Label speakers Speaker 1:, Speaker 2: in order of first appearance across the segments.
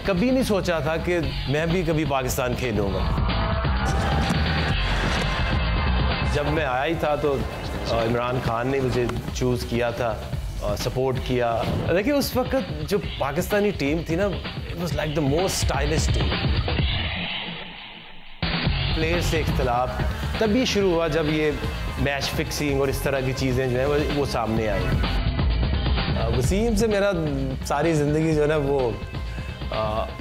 Speaker 1: कभी नहीं सोचा था कि मैं भी कभी पाकिस्तान खेलूँगा। जब मैं आया ही था तो इमरान खान ने मुझे चूज़ किया था, सपोर्ट किया। देखिए उस वक्त जो पाकिस्तानी टीम थी ना, it was like the most stylish team. Player से इख्तलाफ तब ये शुरू हुआ जब ये मैच फिक्सिंग और इस तरह की चीज़ें जो है वो सामने आई। वसीम से मेरा सारी ज़िंदगी जो है ना वो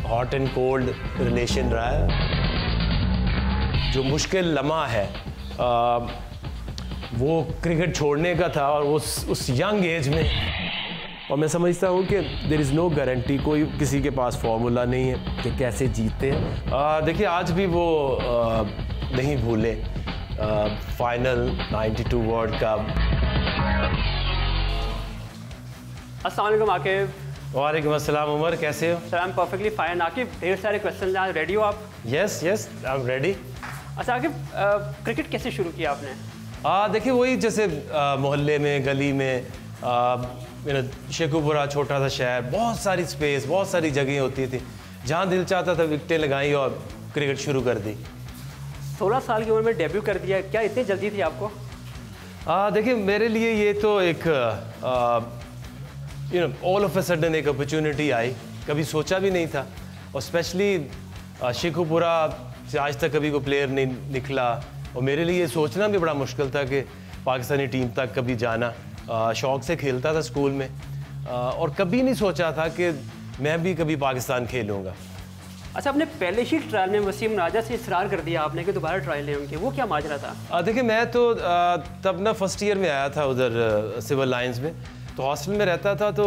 Speaker 1: हॉट एंड कोल्ड रिलेशन रहा है। जो मुश्किल लम्हा है वो क्रिकेट छोड़ने का था और उस यंग एज में। और मैं समझता हूँ कि देयर इज़ नो गारंटी, कोई किसी के पास फॉर्मूला नहीं है कि कैसे जीतते हैं। देखिए आज भी वो नहीं भूले फाइनल 92 वर्ल्ड कप।
Speaker 2: अस्सलाम वालेकुम आकिब।
Speaker 1: वालेकुम अस्सलाम उमर, कैसे हो?
Speaker 2: Sir I am perfectly fine. Aqib ढेर सारे क्वेश्चन हैं, रेडी हो आप?
Speaker 1: Yes I am ready.
Speaker 2: अच्छा आकिब, क्रिकेट कैसे शुरू किया आपने?
Speaker 1: देखिए वही जैसे मोहल्ले में, गली में, शेखुपुरा छोटा सा शहर, बहुत सारी स्पेस, बहुत सारी जगह होती थी, जहाँ दिल चाहता था विकेटें लगाई और क्रिकेट शुरू कर दी।
Speaker 2: 16 साल की उम्र में डेब्यू कर दिया, क्या इतनी जल्दी थी आपको?
Speaker 1: देखिए मेरे लिए ये तो एक ऑल ऑफ अ सडन एक अपॉर्चुनिटी आई, कभी सोचा भी नहीं था। और स्पेशली शेखुपुरा से आज तक कभी कोई प्लेयर नहीं निकला, और मेरे लिए सोचना भी बड़ा मुश्किल था कि पाकिस्तानी टीम तक कभी जाना। शौक़ से खेलता था स्कूल में, और कभी नहीं सोचा था कि मैं भी कभी पाकिस्तान खेलूँगा।
Speaker 2: अच्छा, आपने पहले ही ट्रायल में वसीम राजा से इसरार कर दिया आपने कि दोबारा ट्रायल लें उनके, वो क्या माजरा था?
Speaker 1: देखिए मैं तो तब ना फर्स्ट ईयर में आया था उधर सिविल लाइंस में, तो हॉस्टल में रहता था। तो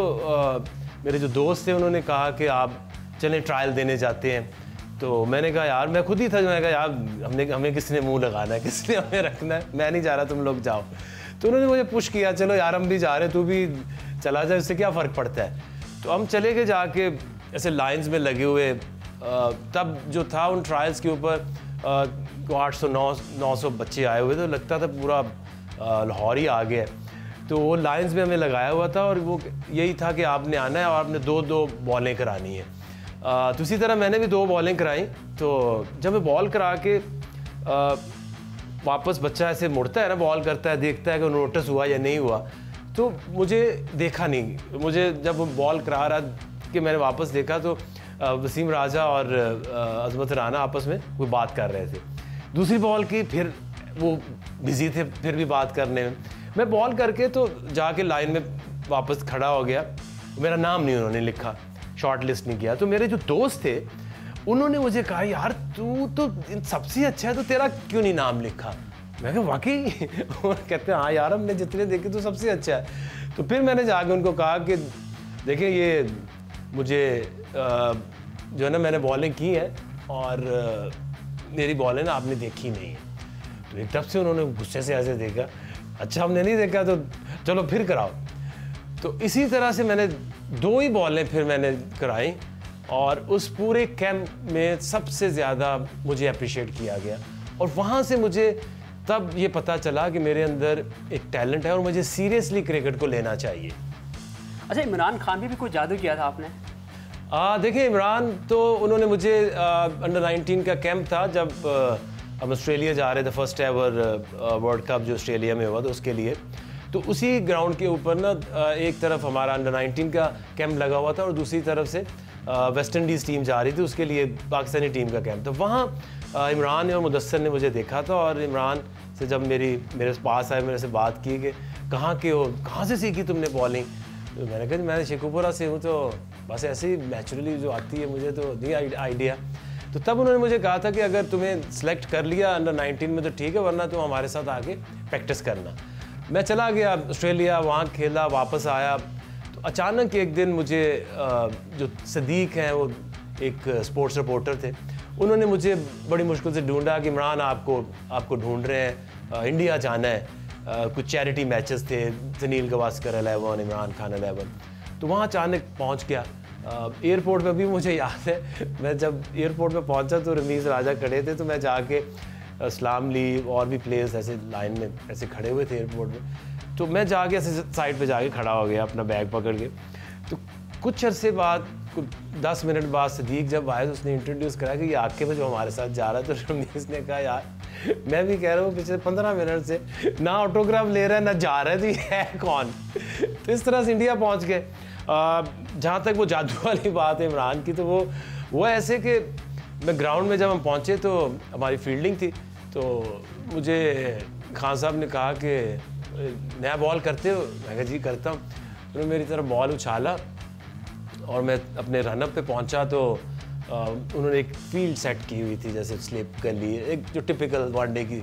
Speaker 1: मेरे जो दोस्त थे उन्होंने कहा कि आप चलें ट्रायल देने जाते हैं। तो मैंने कहा यार, मैं खुद ही था, मैंने कहा यार हमें किसने मुंह लगाना है, किसने हमें रखना है, मैं नहीं जा रहा, तुम लोग जाओ। तो उन्होंने मुझे पुश किया, चलो यार हम भी जा रहे हैं, तू भी चला जाए, उससे क्या फ़र्क पड़ता है। तो हम चले गए जाके ऐसे लाइंस में लगे हुए। तब जो था उन ट्रायल्स के ऊपर 800-900 बच्चे आए हुए थे, लगता था पूरा लाहौर ही आ गया। तो वो लाइंस में हमें लगाया हुआ था और वो यही था कि आपने आना है और आपने 2-2 बॉलें करानी है। तो इसी तरह मैंने भी 2 बॉलें कराई। तो जब मैं बॉल करा के वापस बच्चा ऐसे मुड़ता है ना, बॉल करता है, देखता है कि नोटिस हुआ या नहीं हुआ, तो मुझे देखा नहीं। मुझे जब बॉल करा रहा कि मैंने वापस देखा तो वसीम राजा और अजमत राना आपस में कोई बात कर रहे थे। दूसरी बॉल की फिर वो बिजी थे फिर भी बात करने में। मैं बॉल करके तो जाके लाइन में वापस खड़ा हो गया, मेरा नाम नहीं उन्होंने लिखा, शॉर्ट लिस्ट नहीं किया। तो मेरे जो दोस्त थे उन्होंने मुझे कहा यार तू तो सबसे अच्छा है, तो तेरा क्यों नहीं नाम लिखा? मैं कहा वाकई? कहते हैं हाँ यार, हमने जितने देखे तो सबसे अच्छा है। तो फिर मैंने जाके उनको कहा कि देखिए ये मुझे जो है ना, मैंने बॉलिंग की है और मेरी बॉलें ना आपने देखी नहीं है। तो एक तरफ से उन्होंने गुस्से से ऐसे देखा, अच्छा हमने नहीं देखा तो चलो फिर कराओ। तो इसी तरह से मैंने 2 ही बॉलें फिर मैंने कराई, और उस पूरे कैंप में सबसे ज़्यादा मुझे अप्रिशिएट किया गया। और वहाँ से मुझे तब ये पता चला कि मेरे अंदर एक टैलेंट है और मुझे सीरियसली क्रिकेट को लेना चाहिए।
Speaker 2: अच्छा, इमरान खान भी कोई जादू किया था आपने?
Speaker 1: देखिए इमरान तो उन्होंने मुझे अंडर 19 का कैंप था, जब हम ऑस्ट्रेलिया जा रहे थे, फर्स्ट एवर वर्ल्ड कप जो ऑस्ट्रेलिया में हुआ था उसके लिए। तो उसी ग्राउंड के ऊपर ना एक तरफ हमारा अंडर 19 का कैंप लगा हुआ था और दूसरी तरफ से वेस्ट इंडीज़ टीम जा रही थी, उसके लिए पाकिस्तानी टीम का कैंप। तो वहाँ इमरान और मुदस्सर ने मुझे देखा था, और इमरान से जब मेरे पास आए, मेरे से बात की कि कहाँ के हो, कहाँ से सीखी तुमने बॉलिंग? तो मैंने कहा मैं शेखुपुरा से हूँ, तो बस ऐसे ही नेचुरली जो आती है, मुझे तो नहीं आइडिया। तो तब उन्होंने मुझे कहा था कि अगर तुम्हें सेलेक्ट कर लिया अंडर 19 में तो ठीक है, वरना तुम हमारे साथ आके प्रैक्टिस करना। मैं चला गया ऑस्ट्रेलिया, वहाँ खेला, वापस आया। तो अचानक एक दिन मुझे जो सदीक हैं, वो एक स्पोर्ट्स रिपोर्टर थे, उन्होंने मुझे बड़ी मुश्किल से ढूंढा कि इमरान आपको ढूंढ रहे हैं, इंडिया जाना है। कुछ चैरिटी मैचेस थे, सुनील गावस्कर 11, इमरान खान 11। तो वहाँ अचानक पहुँच गया। एयरपोर्ट पे भी मुझे याद है, मैं जब एयरपोर्ट पे पहुँचा तो रमीज़ राजा खड़े थे, तो मैं जाके सलाम ली, और भी प्लेयर्स ऐसे लाइन में ऐसे खड़े हुए थे एयरपोर्ट में। तो मैं जाके ऐसे साइड पे जाके खड़ा हो गया अपना बैग पकड़ के। तो कुछ अरसे बाद 10 मिनट बाद सदीक जब आए तो उसने इंट्रोड्यूस करा कि ये आके में जो हमारे साथ जा रहा है। तो रमीज़ ने कहा यार मैं भी कह रहा हूँ पिछले 15 मिनट से ना ऑटोग्राफ ले रहा है ना जा रहा है, तो ये है कौन। तो इस तरह से इंडिया पहुँच गए। जहाँ तक वो जादू वाली बात है इमरान की, तो वो ऐसे कि मैं ग्राउंड में जब हम पहुँचे तो हमारी फील्डिंग थी, तो मुझे खान साहब ने कहा कि नया बॉल करते हो? मैं कहा जी करता हूँ। उन्होंने मेरी तरफ बॉल उछाला और मैं अपने रनअप पे पहुंचा तो उन्होंने एक फील्ड सेट की हुई थी जैसे स्लिप कर लिए, एक जो टिपिकल वनडे की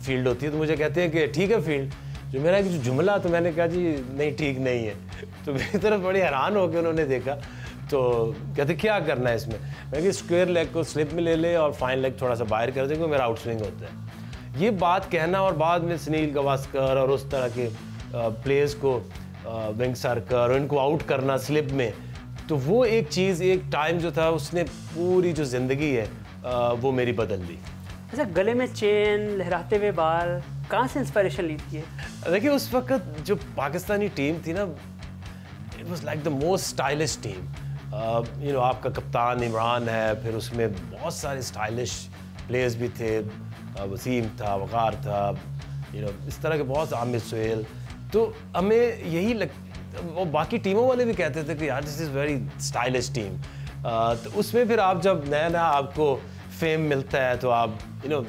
Speaker 1: फील्ड होती है। तो मुझे कहते हैं कि ठीक है फील्ड, जो मेरा एक जुमला, तो मैंने कहा जी नहीं ठीक नहीं है। तो मेरी तरफ बड़े हैरान होकर उन्होंने देखा, तो कहते क्या करना है इसमें? मैं कि स्क्वायर लेग को स्लिप में ले ले और फाइन लेग थोड़ा सा बाहर कर दे, क्योंकि मेरा आउट स्विंग होता है। ये बात कहना और बाद में सुनील गावस्कर और उस तरह के प्लेयर्स को विंग सर्कर और इनको आउट करना स्लिप में, तो वो एक चीज़, एक टाइम जो था उसने पूरी जो ज़िंदगी है वो मेरी बदल दी।
Speaker 2: अच्छा, गले में चेन, लहराते हुए बाल, कहाँ से इंस्पिरेशन ली थी?
Speaker 1: देखिए उस वक्त जो पाकिस्तानी टीम थी ना, it was like the most stylish team. You know आपका कप्तान इमरान है, फिर उसमें बहुत सारे स्टाइलिश प्लेयर्स भी थे, वसीम था, वक़ार था, यू नो इस तरह के बहुत, आमिर सुहेल। तो हमें यही और बाकी टीमों वाले भी कहते थे कि यार this is very stylish team. तो उसमें फिर आप जब नया आपको फेम मिलता है तो आप यू नो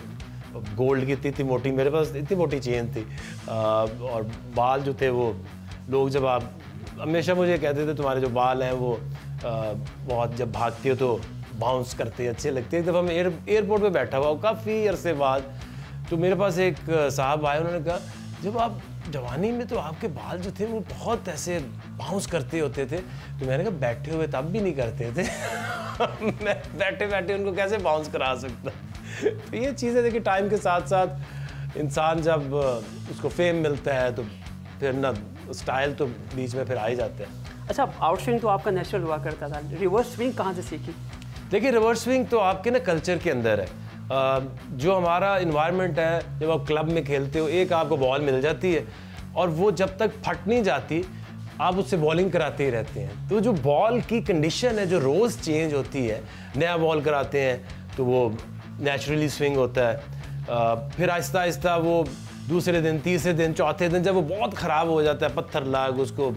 Speaker 1: गोल्ड की इतनी मोटी, मेरे पास इतनी मोटी चेन थी और बाल जो थे वो लोग, जब आप हमेशा मुझे कहते थे तुम्हारे जो बाल हैं वो बहुत जब भागती हो तो बाउंस करते हैं, अच्छे लगते हैं। एक दफ़ा मैं एयरपोर्ट पे बैठा हुआ काफ़ी अरसे बाद, तो मेरे पास एक साहब आए, उन्होंने कहा जब आप जवानी में तो आपके बाल जो थे वो बहुत ऐसे बाउंस करते होते थे। तो मैंने कहा बैठे हुए तब भी नहीं करते थे मैं बैठे बैठे उनको कैसे बाउंस करा सकता। तो ये चीज़ें देखिए टाइम के साथ साथ इंसान जब उसको फेम मिलता है तो फिर ना स्टाइल तो बीच में फिर आ ही जाता है।
Speaker 2: अच्छा, आउट स्विंग तो आपका नेचुरल हुआ करता था, रिवर्स स्विंग कहाँ से सीखी?
Speaker 1: देखिए रिवर्स स्विंग तो आपके ना कल्चर के अंदर है। जो हमारा इन्वायरमेंट है, जब आप क्लब में खेलते हो, एक आपको बॉल मिल जाती है और वो जब तक फट नहीं जाती आप उससे बॉलिंग कराते ही रहते हैं। तो जो बॉल की कंडीशन है जो रोज़ चेंज होती है, नया बॉल कराते हैं तो वो नेचुरली स्विंग होता है। फिर आहिस्ता आहिस्ता वो दूसरे दिन, तीसरे दिन, चौथे दिन जब वो बहुत ख़राब हो जाता है, पत्थर लाग उसको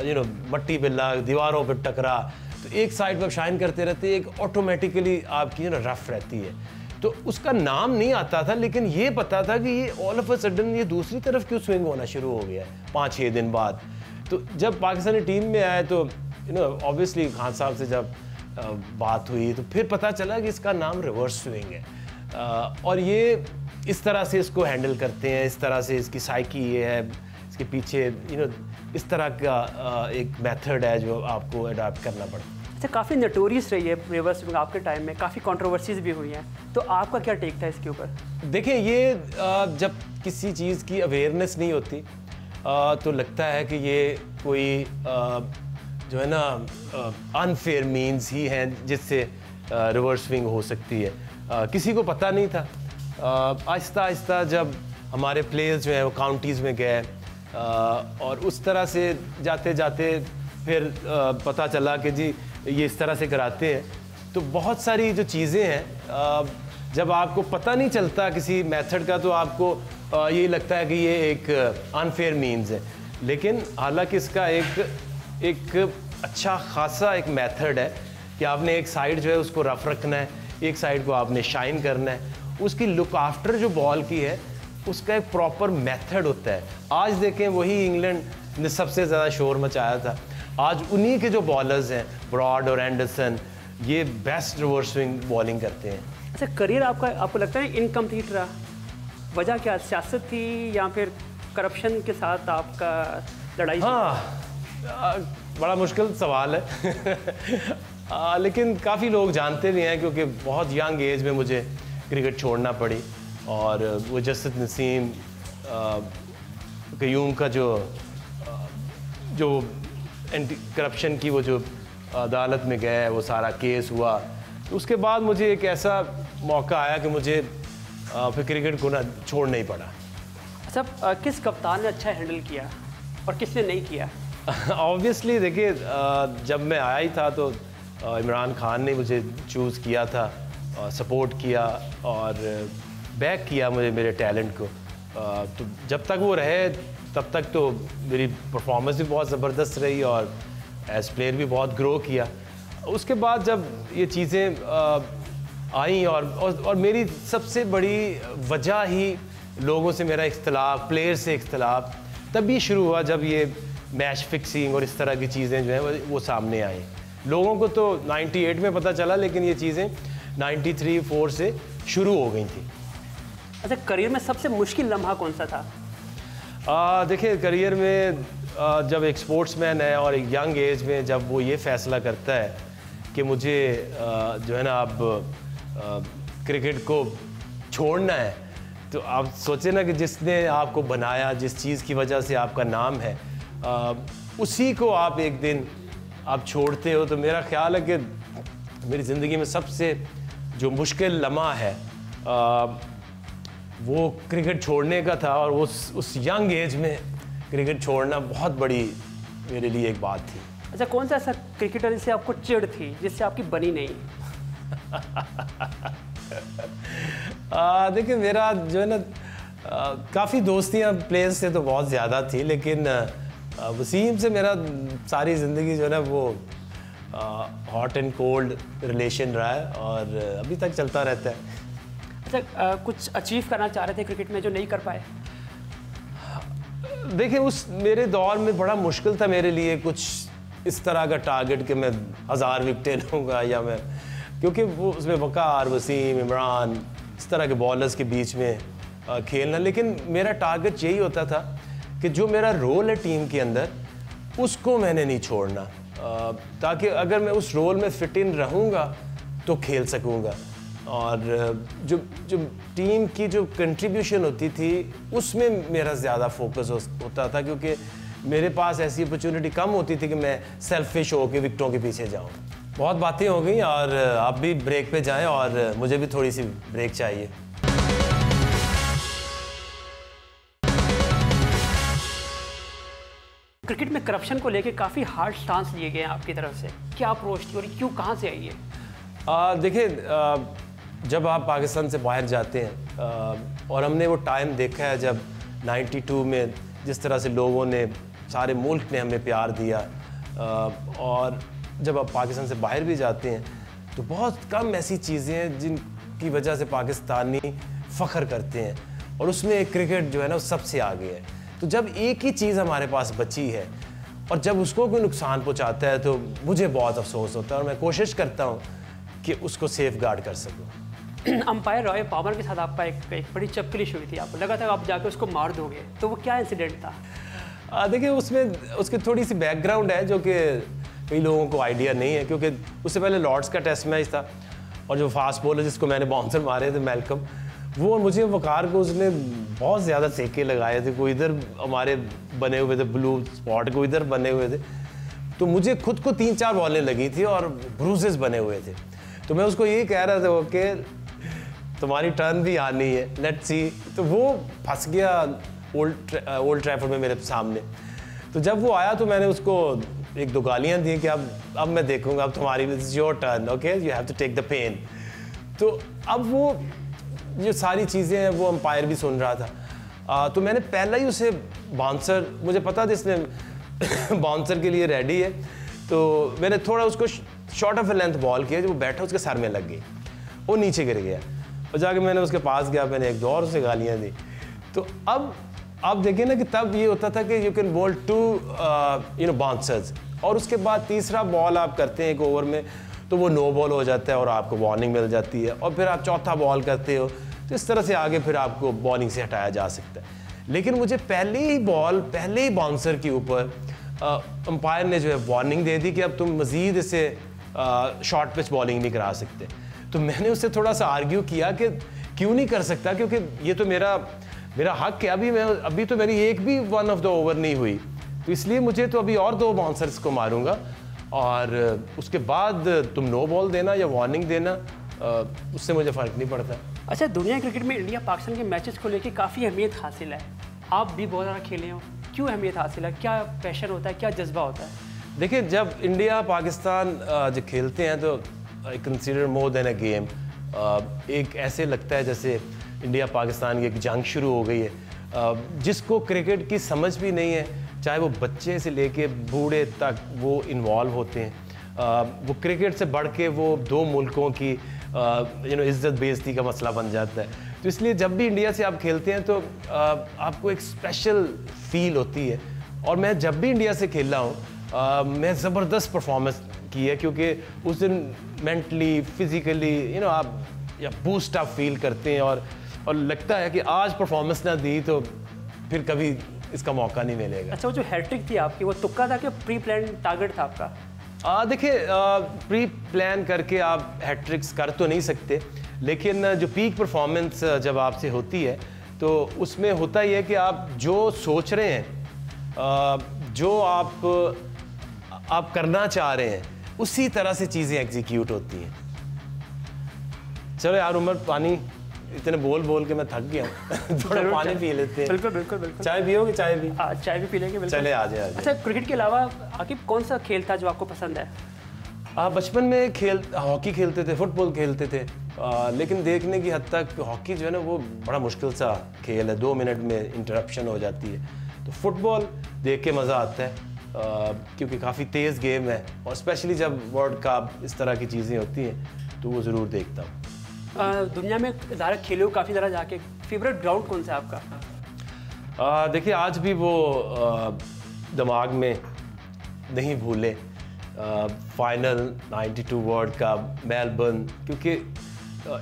Speaker 1: यू नो मट्टी पे लाग, दीवारों पे टकरा, तो एक साइड पर शाइन करते रहते, एक ऑटोमेटिकली आपकी यू नो रफ रहती है। तो उसका नाम नहीं आता था, लेकिन ये पता था कि ये ऑल ऑफ अ सडन ये दूसरी तरफ क्यों स्विंग होना शुरू हो गया है 5-6 दिन बाद। तो जब पाकिस्तानी टीम में आए तो यू नो ऑब्वियसली खान साहब से जब बात हुई तो फिर पता चला कि इसका नाम रिवर्स स्विंग है और ये इस तरह से इसको हैंडल करते हैं, इस तरह से इसकी साइकी ये है, इसके पीछे यू नो इस तरह का एक मेथड है जो आपको अडॉप्ट करना पड़ता है।
Speaker 2: अच्छा, काफ़ी नोटोरियस रही है रिवर्स स्विंग आपके टाइम में, काफ़ी कंट्रोवर्सीज भी हुई हैं, तो आपका क्या टेक था इसके ऊपर?
Speaker 1: देखिए ये जब किसी चीज़ की अवेयरनेस नहीं होती तो लगता है कि ये कोई जो है ना अनफेयर मीन्स ही हैं जिससे रिवर्स स्विंग हो सकती है। किसी को पता नहीं था। आहिस्ता आहिस्ता जब हमारे प्लेयर्स जो हैं वो काउंटीज़ में गए और उस तरह से जाते जाते फिर पता चला कि जी ये इस तरह से कराते हैं। तो बहुत सारी जो चीज़ें हैं जब आपको पता नहीं चलता किसी मेथड का तो आपको ये लगता है कि ये एक अनफेयर मीन्स है, लेकिन हालांकि इसका एक अच्छा खासा एक मेथड है कि आपने एक साइड जो है उसको रफ रखना है, एक साइड को आपने शाइन करना है, उसकी लुक आफ्टर जो बॉल की है उसका एक प्रॉपर मेथड होता है। आज देखें वही इंग्लैंड ने सबसे ज़्यादा शोर मचाया था, आज उन्हीं के जो बॉलर्स हैं ब्रॉड और एंडरसन ये बेस्ट रिवर्स स्विंग बॉलिंग करते हैं।
Speaker 2: अच्छा, करियर आपको लगता है इनकम्प्लीट रहा? वजह क्या, सियासत थी या फिर करप्शन के साथ आपका लड़ाई?
Speaker 1: हाँ, बड़ा मुश्किल सवाल है लेकिन काफ़ी लोग जानते भी हैं क्योंकि बहुत यंग एज में मुझे क्रिकेट छोड़ना पड़ी और वो जसद नसीम कयूम का जो एंटी करप्शन की वो जो अदालत में गए, वो सारा केस हुआ, तो उसके बाद मुझे एक ऐसा मौका आया कि मुझे फिर क्रिकेट को ना छोड़ना ही पड़ा।
Speaker 2: अच्छा, किस कप्तान ने अच्छा हैंडल किया और किसने नहीं किया?
Speaker 1: ऑब्वियसली देखिए, जब मैं आया ही था तो इमरान खान ने मुझे चूज़ किया था, सपोर्ट किया और बैक किया मुझे, मेरे टैलेंट को। तो जब तक वो रहे तब तक तो मेरी परफॉर्मेंस भी बहुत ज़बरदस्त रही और एज प्लेयर भी बहुत ग्रो किया। उसके बाद जब ये चीज़ें आई और मेरी सबसे बड़ी वजह ही लोगों से मेरा इख्तलाफ, प्लेयर से इख्तलाफ तभी शुरू हुआ जब ये मैच फिक्सिंग और इस तरह की चीज़ें जो हैं वो सामने आई। लोगों को तो 98 में पता चला, लेकिन ये चीज़ें 93-4 से शुरू हो गई थी।
Speaker 2: अच्छा, करियर में सबसे मुश्किल लम्हा कौन सा था?
Speaker 1: देखिए, करियर में जब एक स्पोर्ट्समैन है और एक यंग एज में जब वो ये फ़ैसला करता है कि मुझे जो है ना अब क्रिकेट को छोड़ना है, तो आप सोचें ना कि जिसने आपको बनाया, जिस चीज़ की वजह से आपका नाम है, उसी को आप एक दिन आप छोड़ते हो। तो मेरा ख्याल है कि मेरी ज़िंदगी में सबसे जो मुश्किल लम्हा है वो क्रिकेट छोड़ने का था, और उस यंग एज में क्रिकेट छोड़ना बहुत बड़ी मेरे लिए एक बात थी।
Speaker 2: अच्छा, कौन सा ऐसा क्रिकेटर जिससे आपको चिढ़ थी, जिससे आपकी बनी नहीं?
Speaker 1: देखिए, मेरा जो है ना काफ़ी दोस्तियाँ प्लेयर्स से तो बहुत ज़्यादा थी, लेकिन वसीम से मेरा सारी ज़िंदगी जो है ना वो हॉट एंड कोल्ड रिलेशन रहा है और अभी तक चलता रहता है।
Speaker 2: अच्छा, कुछ अचीव करना चाह रहे थे क्रिकेट में जो नहीं कर पाए?
Speaker 1: देखिए, उस मेरे दौर में बड़ा मुश्किल था मेरे लिए कुछ इस तरह का टारगेट कि मैं 1000 विकेटें लूँगा, या मैं, क्योंकि वो उसमें वक़ार, वसीम, इमरान, इस तरह के बॉलर्स के बीच में खेलना। लेकिन मेरा टारगेट यही होता था कि जो मेरा रोल है टीम के अंदर, उसको मैंने नहीं छोड़ना, ताकि अगर मैं उस रोल में फिट इन रहूँगा तो खेल सकूँगा। और जो टीम की जो कंट्रीब्यूशन होती थी उसमें मेरा ज़्यादा फोकस होता था, क्योंकि मेरे पास ऐसी अपॉर्चुनिटी कम होती थी कि मैं सेल्फिश होकर विकेटों के पीछे जाऊँ। बहुत बातें हो गई और आप भी ब्रेक पे जाएं और मुझे भी थोड़ी सी ब्रेक चाहिए।
Speaker 2: क्रिकेट में करप्शन को लेकर काफ़ी हार्ड स्टांस लिए गए हैं आपकी तरफ से, क्या अप्रोच थी और क्यों, कहाँ से आई है?
Speaker 1: देखिए, जब आप पाकिस्तान से बाहर जाते हैं और हमने वो टाइम देखा है जब 92 में जिस तरह से लोगों ने, सारे मुल्क ने हमें प्यार दिया, और जब आप पाकिस्तान से बाहर भी जाते हैं तो बहुत कम ऐसी चीज़ें हैं जिनकी वजह से पाकिस्तानी फ़ख्र करते हैं, और उसमें क्रिकेट जो है ना वो सबसे आगे है। तो जब एक ही चीज़ हमारे पास बची है और जब उसको कोई नुकसान पहुंचाता है तो मुझे बहुत अफसोस होता है, और मैं कोशिश करता हूं कि उसको सेफ गार्ड कर सकूं।
Speaker 2: अंपायर रॉय पामर के साथ आपका एक बड़ी चपकलिश हुई थी, आपको लगा था आप जाके उसको मार दोगे, तो वो क्या इंसिडेंट था?
Speaker 1: देखिए, उसमें उसकी थोड़ी सी बैकग्राउंड है जो कि कई लोगों को आइडिया नहीं है, क्योंकि उससे पहले लॉर्ड्स का टेस्ट मैच था और जो फास्ट बॉलर जिसको मैंने बाउंसर मारे थे, मेलकम, वो मुझे वकार को उसने बहुत ज़्यादा सेके लगाए थे। कोई इधर हमारे बने हुए थे ब्लू स्पॉट, को इधर बने हुए थे, तो मुझे खुद को 3-4 बॉलें लगी थी और ब्रूसेस बने हुए थे। तो मैं उसको यही कह रहा था कि तुम्हारी टर्न भी आनी है, लेट्स सी। तो वो फंस गया ओल्ड ट्रैफर्ड में मेरे सामने। तो जब वो आया तो मैंने उसको 1-2 गालियाँ दी कि अब मैं देखूंगा, अब तुम्हारी, your turn, okay, you have to take the pen. तो अब वो जो सारी चीज़ें हैं वो अंपायर भी सुन रहा था। तो मैंने पहला ही उसे बाउंसर, मुझे पता था इसने बाउंसर के लिए रेडी है, तो मैंने थोड़ा उसको शॉर्ट ऑफ लेंथ बॉल किया, जब वो बैठा उसके सर में लग गई, वो नीचे गिर गया, और जाके मैंने उसके पास गया, मैंने 1-2 और उसे गालियाँ दी। तो अब आप देखिए ना कि तब ये होता था कि यू कैन बॉल 2 बाउंसर्स, और उसके बाद तीसरा बॉल आप करते हैं 1 ओवर में तो वो नो बॉल हो जाता है और आपको वार्निंग मिल जाती है, और फिर आप चौथा बॉल करते हो, तो इस तरह से आगे फिर आपको बॉलिंग से हटाया जा सकता है। लेकिन मुझे पहले ही बाउंसर के ऊपर अंपायर ने जो है वार्निंग दे दी कि अब तुम मज़ीद इसे शॉर्ट पिच बॉलिंग नहीं करा सकते। तो मैंने उससे थोड़ा सा आर्ग्यू किया कि क्यों नहीं कर सकता, क्योंकि ये तो मेरा हक है, अभी तो मेरी एक भी 1 ऑफ द ओवर नहीं हुई, तो इसलिए मुझे तो अभी और 2 बाउंसर्स को मारूंगा, और उसके बाद तुम नो बॉल देना या वार्निंग देना, उससे मुझे फ़र्क नहीं पड़ता।
Speaker 2: अच्छा, दुनिया क्रिकेट में इंडिया पाकिस्तान के मैचेस को लेकर काफ़ी अहमियत हासिल है, आप भी बहुत ज़्यादा खेले हो, क्यों अहमियत हासिल है, क्या पैशन होता है, क्या जज्बा होता है?
Speaker 1: देखिए, जब इंडिया पाकिस्तान जो खेलते हैं तो I consider more than a game. एक ऐसे लगता है जैसे इंडिया पाकिस्तान की एक जंग शुरू हो गई है। जिसको क्रिकेट की समझ भी नहीं है, चाहे वो बच्चे से लेके बूढ़े तक वो इन्वॉल्व होते हैं। वो क्रिकेट से बढ़ के वो दो मुल्कों की इज़्ज़त बेइज्जती का मसला बन जाता है। तो इसलिए जब भी इंडिया से आप खेलते हैं तो आपको एक स्पेशल फील होती है। और मैं जब भी इंडिया से खेल रहा हूँ मैं ज़बरदस्त परफॉर्मेंस की है, क्योंकि उस दिन मेंटली फिज़िकली आप या बूस्ट अप फील करते हैं और लगता है कि आज परफॉर्मेंस ना दी तो फिर कभी इसका मौका नहीं मिलेगा।
Speaker 2: अच्छा, वो जो हैट्रिक थी आपकी, वो तुक्का था कि प्री प्लान टारगेट था आपका?
Speaker 1: देखिए, प्री प्लान करके आप हैट्रिक्स कर तो नहीं सकते, लेकिन जो पीक परफॉर्मेंस जब आपसे होती है तो उसमें होता ही है कि आप जो सोच रहे हैं, जो आप करना चाह रहे हैं, उसी तरह से चीज़ें एग्जीक्यूट होती हैं। चलो यार उमर, पानी इतने बोल बोल के मैं थक गया थोड़ा पानी पी लेते हैं।
Speaker 2: बिल्कुल बिल्कुल बिल्कुल।
Speaker 1: चाय पियोगे? चाय भी?
Speaker 2: चाय भी पी लेंगे, बिल्कुल।
Speaker 1: चले आ जाए।
Speaker 2: अच्छा, क्रिकेट के अलावा आकिब कौन सा खेल था जो आपको पसंद है?
Speaker 1: बचपन में हॉकी खेलते थे, फुटबॉल खेलते थे, लेकिन देखने की हद तक हॉकी जो है ना वो बड़ा मुश्किल सा खेल है, 2 मिनट में इंटरप्शन हो जाती है। तो फुटबॉल देख के मज़ा आता है क्योंकि काफ़ी तेज़ गेम है, और स्पेशली जब वर्ल्ड कप इस तरह की चीज़ें होती हैं तो वो ज़रूर देखता हूँ।
Speaker 2: दुनिया में ज़्यादा खेले हो काफ़ी ज़्यादा जाके, फेवरेट ग्राउंड कौन सा है आपका?
Speaker 1: देखिए, आज भी वो दिमाग में नहीं भूले फाइनल 92 वर्ल्ड कप मेलबर्न, क्योंकि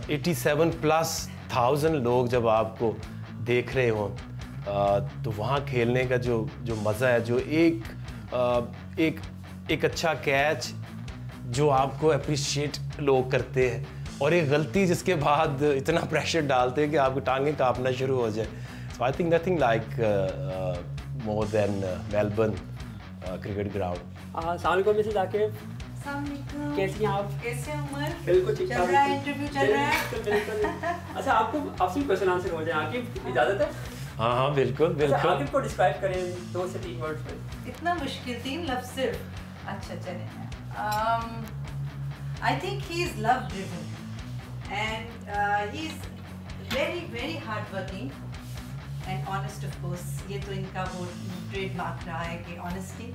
Speaker 1: 87,000+ लोग जब आपको देख रहे हों तो वहाँ खेलने का जो मज़ा है, जो एक अच्छा कैच जो आपको अप्रिशिएट लोग करते हैं, और एक गलती जिसके बाद इतना प्रेशर डालते हैं कि आपकी टांगें कांपना शुरू हो जाए। So I think nothing like more than Melbourne Cricket Ground.
Speaker 2: अस्सलाम वालेकुम मिसेस आकिब, कैसी हैं आप?
Speaker 3: कैसे उमर?
Speaker 2: बिल्कुल ठीक
Speaker 3: चल रहा है, इंटरव्यू चल रहा है।
Speaker 2: बिल्कुल। अच्छा, आपसे क्वेश्चन आंसर हो जाए आकिब, इजाज़त है?
Speaker 1: हाँ बिल्कुल बिल्कुल।
Speaker 2: अच्छा, आकिब को डिस्क्राइब करें 2 से 3 वर्ड्स में।
Speaker 3: इतना मुश्किल 3 लफ्ज़ सिर्फ? अच्छा चलें। I think he is love driven and he is very hardworking and honest, of course. ये तो इनका वो ट्रेडमार्क रहा है कि honesty.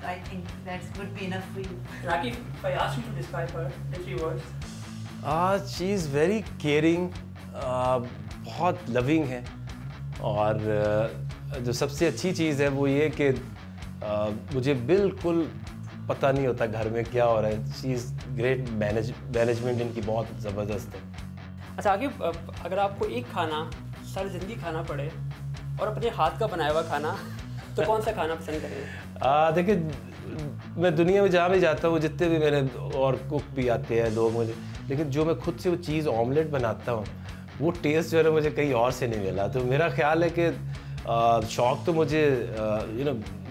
Speaker 3: I think that would be enough for you.
Speaker 2: Akib, if I ask you to describe her in 3 words.
Speaker 1: She is very caring, बहुत loving है, और जो सबसे अच्छी चीज़ है वो ये कि मुझे बिल्कुल पता नहीं होता घर में क्या हो रहा है। शी इज़ ग्रेट, मैनेजमेंट इनकी बहुत ज़बरदस्त है।
Speaker 2: अच्छा आकिब, अगर आपको एक खाना सारी ज़िंदगी खाना पड़े और अपने हाथ का बनाया हुआ खाना, तो कौन सा खाना पसंद करेंगे?
Speaker 1: देखिए, मैं दुनिया में जहाँ भी जाता हूँ, जितने भी मेरे और कुक भी आते हैं लोग मुझे, लेकिन जो मैं खुद से वो चीज़ ऑमलेट बनाता हूँ वो टेस्ट जो है मुझे कहीं और से नहीं मिला। तो मेरा ख्याल है कि शौक़ तो मुझे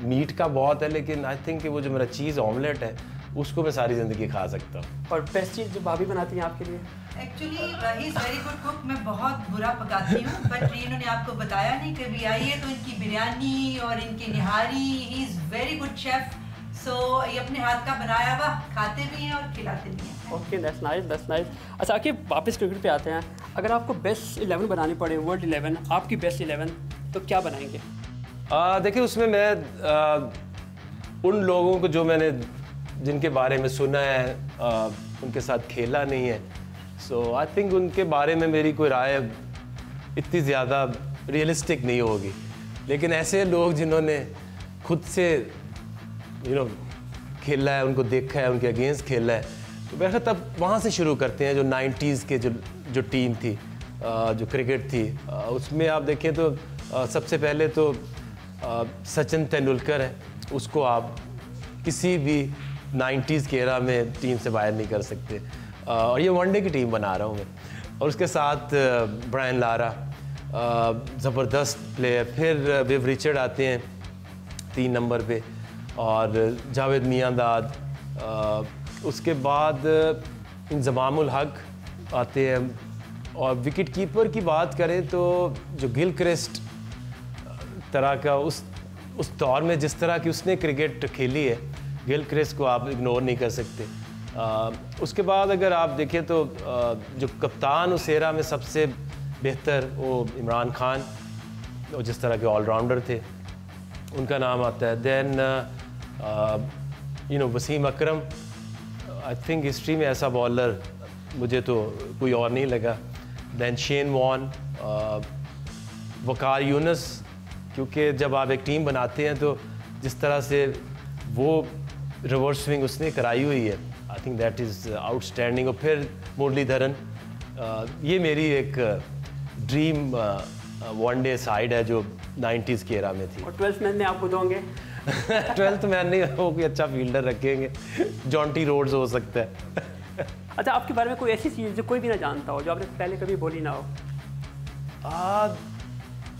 Speaker 1: मीट का बहुत है, लेकिन आई थिंक कि वो जो मेरा चीज़ ऑमलेट है उसको मैं सारी ज़िंदगी खा सकता हूँ।
Speaker 2: और बेस्ट चीज़ जो भाभी बनाती हैं आपके लिए?
Speaker 3: Actually he is very good cook. मैं बहुत बुरा पकाती हूँ, बट इन्होंने आपको बताया नहीं, कभी आइए तो इनकी बिरयानी और इनकी nihari, he is very good chef. So ये अपने हाथ का बनाया हुआ खाते भी हैं और खिलाते भी हैं।
Speaker 2: Okay, that's nice, that's nice. अच्छा आकिब, वापस क्रिकेट पे आते हैं। अगर आपको बेस्ट 11 बनानी पड़े, वर्ल्ड 11, आपकी बेस्ट 11, तो क्या बनाएंगे?
Speaker 1: देखिए, उसमें मैं उन लोगों को जो मैंने जिनके बारे में सुना है, उनके साथ खेला नहीं है, सो आई थिंक उनके बारे में मेरी कोई राय इतनी ज़्यादा रियलिस्टिक नहीं होगी। लेकिन ऐसे लोग जिन्होंने खुद से खेला है, उनको देखा है, उनके अगेंस्ट खेला है, तो वैसे तब वहाँ से शुरू करते हैं। जो 90s के जो टीम थी, जो क्रिकेट थी, उसमें आप देखें तो सबसे पहले तो सचिन तेंदुलकर है, उसको आप किसी भी 90s के एरा में टीम से बाहर नहीं कर सकते, और ये वनडे की टीम बना रहा हूँ मैं। और उसके साथ ब्रायन लारा, ज़बरदस्त प्लेयर। फिर विव रिचर्ड आते हैं 3 नंबर पे, और जावेद मियांदाद। उसके बाद इंज़मामुल हक आते हैं। और विकेट कीपर की बात करें तो जो गिलक्रिस्ट तरह का उस दौर में जिस तरह की उसने क्रिकेट खेली है, गिलक्रिस्ट को आप इग्नोर नहीं कर सकते। उसके बाद अगर आप देखें तो जो कप्तान उस एरा में सबसे बेहतर वो इमरान खान, और जिस तरह के ऑलराउंडर थे उनका नाम आता है। Then Wasim Akram, I think history में ऐसा बॉलर मुझे तो कोई और नहीं लगा। Then Shane Warne, Waqar Younis, क्योंकि जब आप एक टीम बनाते हैं तो जिस तरह से वो रिवर्स स्विंग उसने कराई हुई है, I think that is outstanding. और फिर मुरलीधरन, ये मेरी एक ड्रीम वनडे साइड है जो 90s के एरा में थी।
Speaker 2: और 12th मैन में आपको दोगे?
Speaker 1: 12th मैन नहीं, वो कोई अच्छा फील्डर रखेंगे, जॉन्टी रोड्स हो सकता है।
Speaker 2: अच्छा, आपके बारे में कोई ऐसी चीज़ जो कोई भी ना जानता हो, जो आपने पहले कभी बोली ना हो?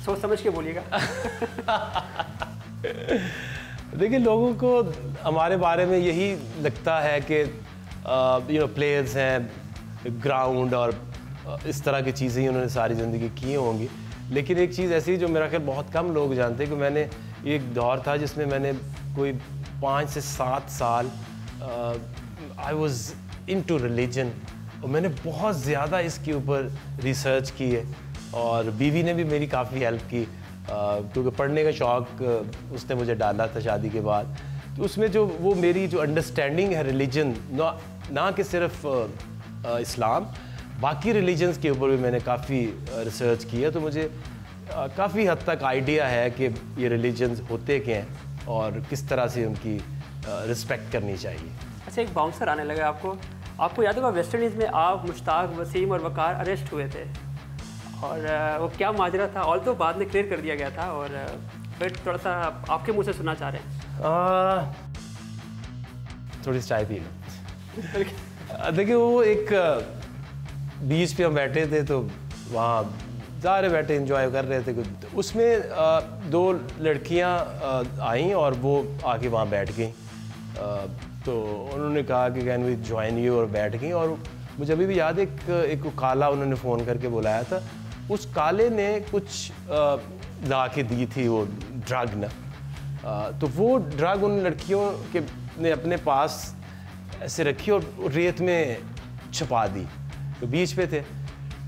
Speaker 2: सोच समझ के बोलिएगा।
Speaker 1: देखिए, लोगों को हमारे बारे में यही लगता है कि प्लेयर्स हैं, ग्राउंड और इस तरह की चीज़ें ही उन्होंने सारी ज़िंदगी की होंगी। लेकिन एक चीज़ ऐसी जो मेरा ख्याल बहुत कम लोग जानते हैं कि मैंने एक दौर था जिसमें मैंने कोई 5 से 7 साल आई वॉज इनटू रिलीजन, और मैंने बहुत ज़्यादा इसके ऊपर रिसर्च की है। और बीवी ने भी मेरी काफ़ी हेल्प की, क्योंकि पढ़ने का शौक़ उसने मुझे डाला था शादी के बाद। तो उसमें जो वो मेरी जो अंडरस्टैंडिंग है रिलीजन, ना कि सिर्फ इस्लाम, बाकी रिलीजन्स के ऊपर भी मैंने काफ़ी रिसर्च की है। तो मुझे काफ़ी हद तक आइडिया है कि ये रिलीजन्स होते क्या हैं और किस तरह से उनकी रिस्पेक्ट करनी चाहिए।
Speaker 2: अच्छा, एक बाउंसर आने लगा आपको याद होगा वेस्ट इंडीज़ में आप, मुश्ताक, वसीम और वकार अरेस्ट हुए थे, और वो क्या माजरा था? ऑल तो बाद में क्लियर कर दिया गया था, और फिर थोड़ा सा आपके मुंह से सुनना चाह रहे हैं।
Speaker 1: थोड़ी चाय पी लो। देखिए, वो एक बीच पे हम बैठे थे, तो वहाँ सारे बैठे एंजॉय कर रहे थे। उसमें 2 लड़कियाँ आईं और वो आके वहाँ बैठ गई। तो उन्होंने कहा कि कैन वी ज्वाइन यू, और बैठ गई। और मुझे अभी भी याद है, एक काला उन्होंने फ़ोन करके बुलाया था। उस काले ने कुछ ला के दी थी वो ड्रग ना, तो वो ड्रग उन लड़कियों के ने अपने पास ऐसे रखी और रेत में छुपा दी। तो बीच पे थे,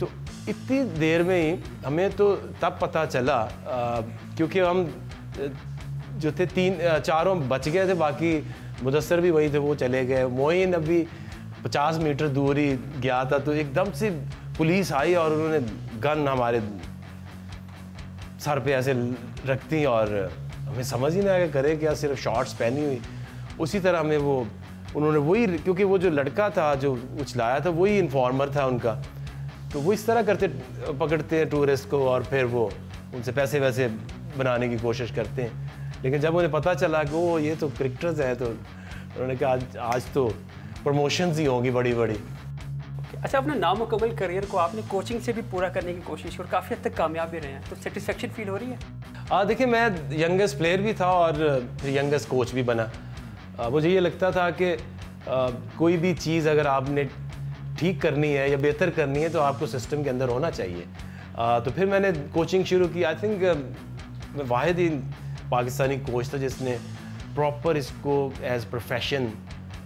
Speaker 1: तो इतनी देर में ही हमें तो तब पता चला, क्योंकि हम जो थे 4 बच गए थे, बाकी मुदस्सर भी वही थे, वो चले गए। मोइन अभी 50 मीटर दूर ही गया था, तो एकदम से पुलिस आई और उन्होंने गन हमारे सर पे ऐसे रखती, और हमें समझ ही नहीं आया करें क्या, सिर्फ शॉर्ट्स पहनी हुई। उसी तरह हमें उन्होंने वही, क्योंकि वो जो लड़का था जो उछलाया था वही इन्फॉर्मर था उनका, तो वो इस तरह पकड़ते हैं टूरिस्ट को और फिर वो उनसे पैसे वैसे बनाने की कोशिश करते हैं। लेकिन जब उन्हें पता चला कि वो ये तो क्रिकेटर्स हैं, तो उन्होंने कहा आज तो प्रमोशंस ही होंगी बड़ी बड़ी।
Speaker 2: अच्छा, अपने नामुकम्मल करियर को आपने कोचिंग से भी पूरा करने की कोशिश की और काफ़ी हद तक कामयाब भी रहे हैं, तो सेटिस्फेक्शन फील हो रही है?
Speaker 1: देखिए, मैं यंगेस्ट प्लेयर भी था और फिर यंगेस्ट कोच भी बना। मुझे ये लगता था कि कोई भी चीज़ अगर आपने ठीक करनी है या बेहतर करनी है तो आपको सिस्टम के अंदर होना चाहिए। तो फिर मैंने कोचिंग शुरू की। आई थिंक मैं वाहिद ही पाकिस्तानी कोच था जिसने प्रॉपर इसको एज प्रोफेशन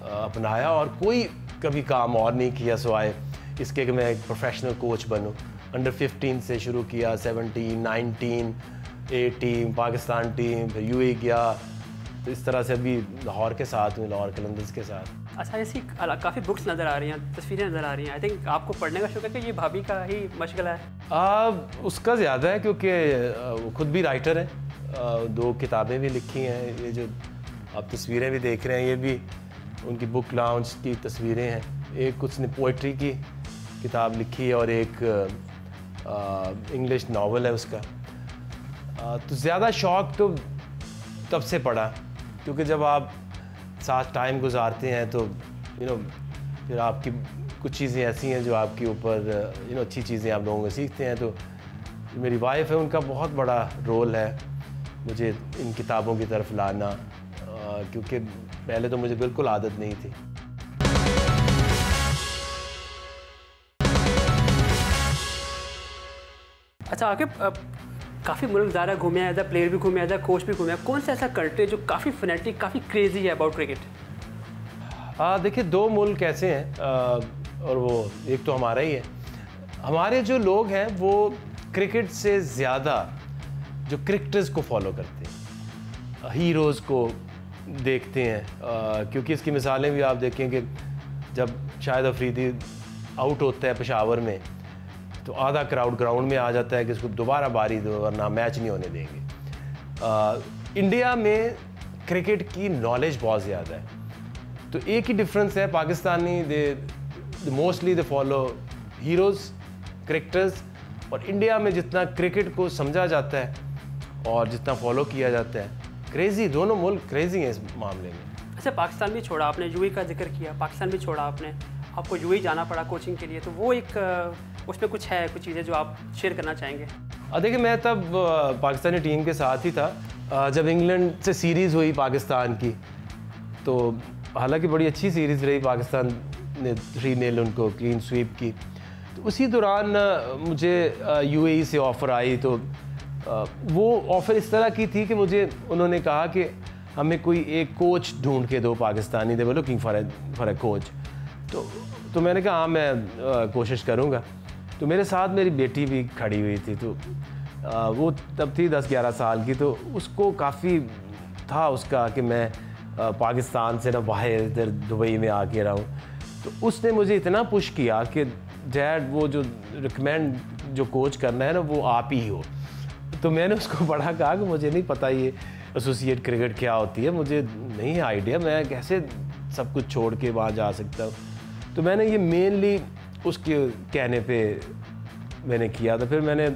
Speaker 1: अपनाया, और कोई कभी काम और नहीं किया सिवाय इसके कि मैं एक प्रोफेशनल कोच बनूं। अंडर 15 से शुरू किया, 17, 19, 18 पाकिस्तान टीम, फिर यूएई गया, तो इस तरह से अभी लाहौर के साथ हूँ, लाहौर कलंदर्स के साथ।
Speaker 2: अच्छा, ऐसी काफ़ी बुक्स नज़र आ रही हैं, तस्वीरें नज़र आ रही हैं। आई थिंक आपको पढ़ने का शौक है कि ये भाभी का ही मशगला है?
Speaker 1: उसका ज़्यादा है, क्योंकि वो खुद भी राइटर है, 2 किताबें भी लिखी हैं। ये जो आप तस्वीरें भी देख रहे हैं, ये भी उनकी बुक लॉन्च की तस्वीरें हैं। एक उसने पोइट्री की किताब लिखी है और एक इंग्लिश नावल है उसका। तो ज़्यादा शौक़ तो तब से पड़ा, क्योंकि जब आप साथ टाइम गुजारते हैं तो फिर आपकी कुछ चीज़ें ऐसी हैं जो आपके ऊपर अच्छी चीज़ें आप लोगों को सीखते हैं। तो मेरी वाइफ है, उनका बहुत बड़ा रोल है मुझे इन किताबों की तरफ लाना, क्योंकि पहले तो मुझे बिल्कुल आदत नहीं थी।
Speaker 2: अच्छा, आगे काफ़ी मुल्क ज़्यादा घूमे हैं, एज अ प्लेयर भी घूमे, एज अ कोच भी घूमे हैं, कौन सा ऐसा कंट्री जो काफ़ी फनेटिक, काफ़ी क्रेजी है अबाउट क्रिकेट?
Speaker 1: देखिए 2 मुल्क ऐसे हैं और वो एक तो हमारा ही है। हमारे जो लोग हैं वो क्रिकेट से ज़्यादा जो क्रिकेटर्स को फॉलो करते हैं, हीरोज़ को देखते हैं, क्योंकि इसकी मिसालें भी आप देखें कि जब शाहिद अफरीदी आउट होता है पेशावर में तो आधा क्राउड ग्राउंड में आ जाता है कि इसको दोबारा बारी दो वरना मैच नहीं होने देंगे। इंडिया में क्रिकेट की नॉलेज बहुत ज़्यादा है, तो एक ही डिफरेंस है, Pakistani they mostly they follow heroes cricketers, और इंडिया में जितना क्रिकेट को समझा जाता है और जितना फॉलो किया जाता है, क्रेज़ी, दोनों मुल्क क्रेज़ी हैं इस मामले में।
Speaker 2: अच्छा, पाकिस्तान भी छोड़ा आपने, यूएई का जिक्र किया, पाकिस्तान भी छोड़ा आपने, आपको यूएई जाना पड़ा कोचिंग के लिए, तो वो एक उसमें कुछ है, कुछ चीज़ें जो आप शेयर करना चाहेंगे?
Speaker 1: देखिए मैं तब पाकिस्तानी टीम के साथ ही था जब इंग्लैंड से सीरीज़ हुई पाकिस्तान की, तो हालांकि बड़ी अच्छी सीरीज़ रही, पाकिस्तान ने 3-0 उनको क्लीन स्वीप की। तो उसी दौरान मुझे यूएई से ऑफ़र आई, तो वो ऑफ़र इस तरह की थी कि मुझे उन्होंने कहा कि हमें कोई एक कोच ढूंढ के दो पाकिस्तानी, दे वो लुकिंग फॉर अ कोच। तो मैंने कहा हाँ मैं कोशिश करूँगा। तो मेरे साथ मेरी बेटी भी खड़ी हुई थी, तो वो तब थी 10-11 साल की, तो उसको काफ़ी था उसका कि मैं पाकिस्तान से ना बाहर इधर दुबई में आके रहूँ। तो उसने मुझे इतना पुश किया कि डैड वो जो रिकमेंड जो कोच करना है ना वो आप ही हो। तो मैंने उसको बड़ा कहा कि मुझे नहीं पता ये एसोसिएट क्रिकेट क्या होती है, मुझे नहीं है आइडिया, मैं कैसे सब कुछ छोड़ के वहाँ जा सकता हूँ। तो मैंने ये मेनली उसके कहने पे मैंने किया था। फिर मैंने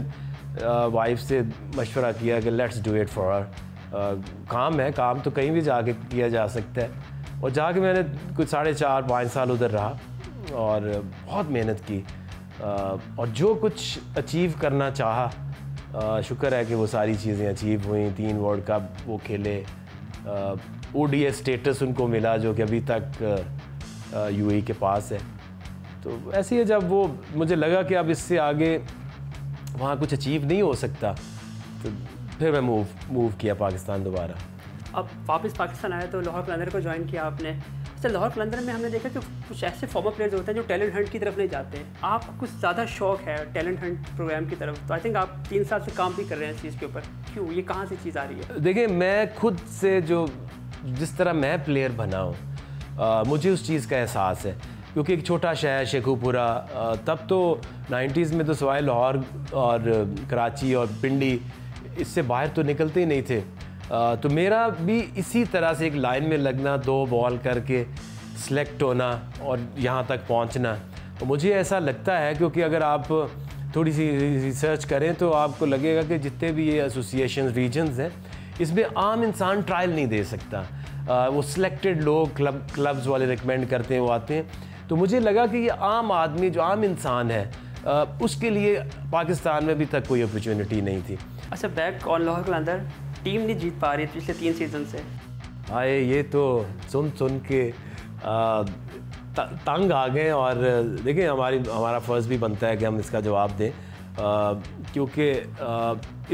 Speaker 1: वाइफ से मशवरा किया कि let's do it for her. काम है, काम तो कहीं भी जाके किया जा सकता है। और जाके मैंने कुछ 4.5-5 साल उधर रहा और बहुत मेहनत की, और जो कुछ अचीव करना चाहा, शुक्र है कि वो सारी चीज़ें अचीव हुई। 3 वर्ल्ड कप वो खेले, ओडीआई स्टेटस उनको मिला जो कि अभी तक यूएई के पास है। तो ऐसे ही जब वो मुझे लगा कि अब इससे आगे वहाँ कुछ अचीव नहीं हो सकता, तो फिर मैं मूव किया पाकिस्तान दोबारा।
Speaker 2: अब वापस पाकिस्तान आया तो लाहौर कलंदर को ज्वाइन किया आपने। अच्छा, लाहौर कलंदर में हमने देखा कि कुछ ऐसे फॉर्मर प्लेयर्स होते हैं जो टैलेंट हंट की तरफ नहीं जाते हैं। आपको कुछ ज़्यादा शौक है टैलेंट हंट प्रोग्राम की तरफ, तो आई थिंक आप 3 साल से काम भी कर रहे हैं इस चीज़ के ऊपर। क्यों, ये कहाँ से चीज़ आ रही है?
Speaker 1: देखिए मैं खुद से जिस तरह मैं प्लेयर बना हूँ, मुझे उस चीज़ का एहसास है, क्योंकि एक छोटा शहर शेखुपुरा, तब तो 90s में तो सवाए लाहौर और कराची और पिंडी, इससे बाहर तो निकलते ही नहीं थे। तो मेरा भी इसी तरह से एक लाइन में लगना, 2 बॉल करके सिलेक्ट होना और यहाँ तक पहुँचना। तो मुझे ऐसा लगता है, क्योंकि अगर आप थोड़ी सी रिसर्च करें तो आपको लगेगा कि जितने भी ये एसोसिएशन रीजन्स हैं, इसमें आम इंसान ट्रायल नहीं दे सकता। वो सिलेक्टेड लोग क्लब्स वाले रिकमेंड करते हैं, वो आते हैं। तो मुझे लगा कि ये आम आदमी जो आम इंसान है, उसके लिए पाकिस्तान में अभी तक कोई अपॉर्चुनिटी नहीं थी।
Speaker 2: अच्छा, back on Lahore Qalandar team नहीं जीत पा रही पिछले 3 सीज़न से।
Speaker 1: आए ये तो सुन के तंग आ गए, और देखिए हमारा फ़र्ज़ भी बनता है कि हम इसका जवाब दें, क्योंकि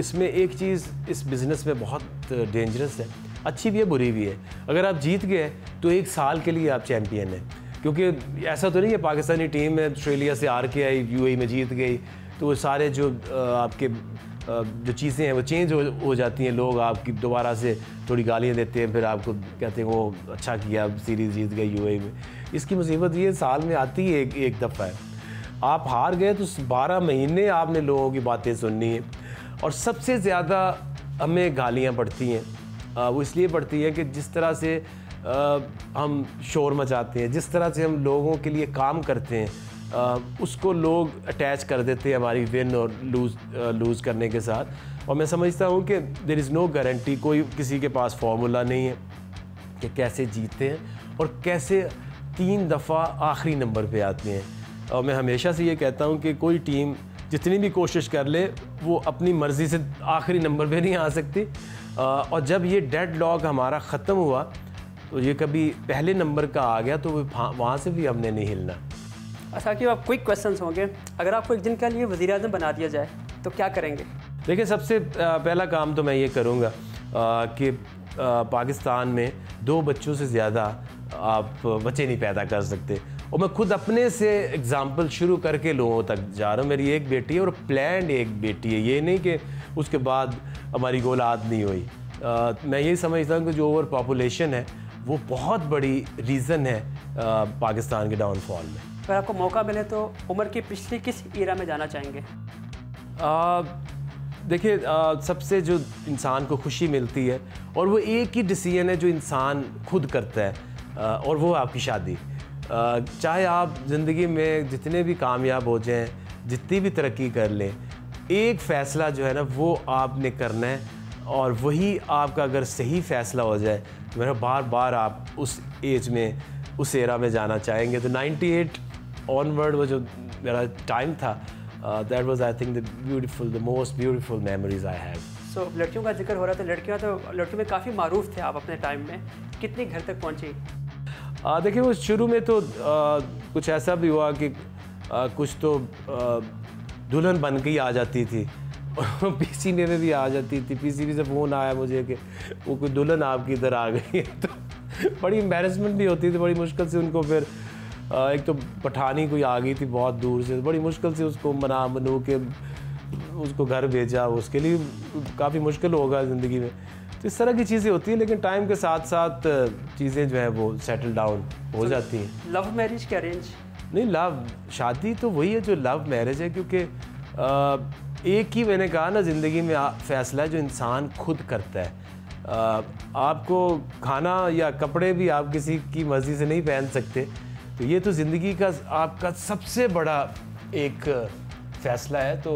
Speaker 1: इसमें एक चीज़ इस बिज़नेस में बहुत डेंजरस है, अच्छी भी है बुरी भी है। अगर आप जीत गए तो 1 साल के लिए आप चैम्पियन हैं, क्योंकि ऐसा तो नहीं है पाकिस्तानी टीम है ऑस्ट्रेलिया से हार के आई, यूएई में जीत गई, तो वो सारे जो आपके जो चीज़ें हैं वो चेंज हो जाती हैं। लोग आपकी दोबारा से थोड़ी गालियाँ देते हैं, फिर आपको कहते हैं वो अच्छा किया, सीरीज़ जीत गए यूएई में। इसकी मुसीबत ये साल में आती है एक दफ़ा है। आप हार गए तो 12 महीने आपने लोगों की बातें सुननी है, और सबसे ज़्यादा हमें गालियाँ पड़ती हैं। वो इसलिए पड़ती है कि जिस तरह से हम शोर मचाते हैं, जिस तरह से हम लोगों के लिए काम करते हैं, उसको लोग अटैच कर देते हैं हमारी विन और लूज़ करने के साथ। और मैं समझता हूँ कि देयर इज़ नो गारंटी, कोई किसी के पास फार्मूला नहीं है कि कैसे जीतते हैं और कैसे 3 दफ़ा आखिरी नंबर पे आते हैं। और मैं हमेशा से ये कहता हूँ कि कोई टीम जितनी भी कोशिश कर ले, वो अपनी मर्ज़ी से आखिरी नंबर पे नहीं आ सकती। और जब ये डेडलॉक हमारा ख़त्म हुआ, तो ये कभी पहले नंबर का आ गया तो वहाँ से भी हमने नहीं हिलना।
Speaker 2: अच्छा कि आप क्विक क्वेश्चंस होंगे, अगर आपको एक दिन के लिए वज़ीर-ए-आज़म बना दिया जाए तो क्या करेंगे?
Speaker 1: देखिए, सबसे पहला काम तो मैं ये करूँगा कि पाकिस्तान में 2 बच्चों से ज़्यादा आप बच्चे नहीं पैदा कर सकते। और मैं खुद अपने से एग्ज़ाम्पल शुरू करके लोगों तक जा रहा हूँ। मेरी एक बेटी है और प्लान्ड एक बेटी है, ये नहीं कि उसके बाद हमारी औलाद नहीं हुई। मैं यही समझता हूँ कि जो ओवर पॉपुलेशन है वो बहुत बड़ी रीज़न है पाकिस्तान के डाउनफॉल में।
Speaker 2: अगर आपको मौका मिले तो उम्र की पिछली किस ईरा में जाना चाहेंगे?
Speaker 1: देखिए, सबसे जो इंसान को खुशी मिलती है और वो एक ही डिसीजन है जो इंसान खुद करता है, और वो आपकी शादी। चाहे आप ज़िंदगी में जितने भी कामयाब हो जाएं, जितनी भी तरक्की कर लें, एक फ़ैसला जो है ना वो आपने करना है, और वही आपका अगर सही फ़ैसला हो जाए तो मेरा बार बार आप उस एज में, उस एरा में जाना चाहेंगे। तो 98 ऑनवर्ड वो जो मेरा टाइम था, that was I think the most beautiful memories I have.
Speaker 2: So लड़कियों का जिक्र हो रहा था, लड़कियों में काफ़ी मारूफ थे आप अपने टाइम में, कितनी घर तक पहुंची?
Speaker 1: देखिए, वो शुरू में तो कुछ ऐसा भी हुआ कि कुछ तो दुल्हन बन के ही आ जाती थी और पीसी में भी आ जाती थी। पीसीबी से फ़ोन आया मुझे कि वो कोई दुल्हन आपकी इधर आ गई है। तो बड़ी एम्बेरसमेंट भी होती थी, बड़ी मुश्किल से उनको फिर एक तो पठानी कोई आ गई थी बहुत दूर से, बड़ी मुश्किल से उसको मनू के उसको घर भेजा। उसके लिए काफ़ी मुश्किल होगा ज़िंदगी में। तो इस तरह की चीज़ें होती हैं, लेकिन टाइम के साथ साथ चीज़ें जो है वो सेटल डाउन हो जाती हैं।
Speaker 2: लव मैरिज के अरेंज? नहीं,
Speaker 1: लव शादी तो वही है जो लव मैरिज है, क्योंकि एक ही मैंने कहा ना ज़िंदगी में फ़ैसला है जो इंसान खुद करता है। आपको खाना या कपड़े भी आप किसी की मर्ज़ी से नहीं पहन सकते। तो ये तो ज़िंदगी का आपका सबसे बड़ा एक फ़ैसला है। तो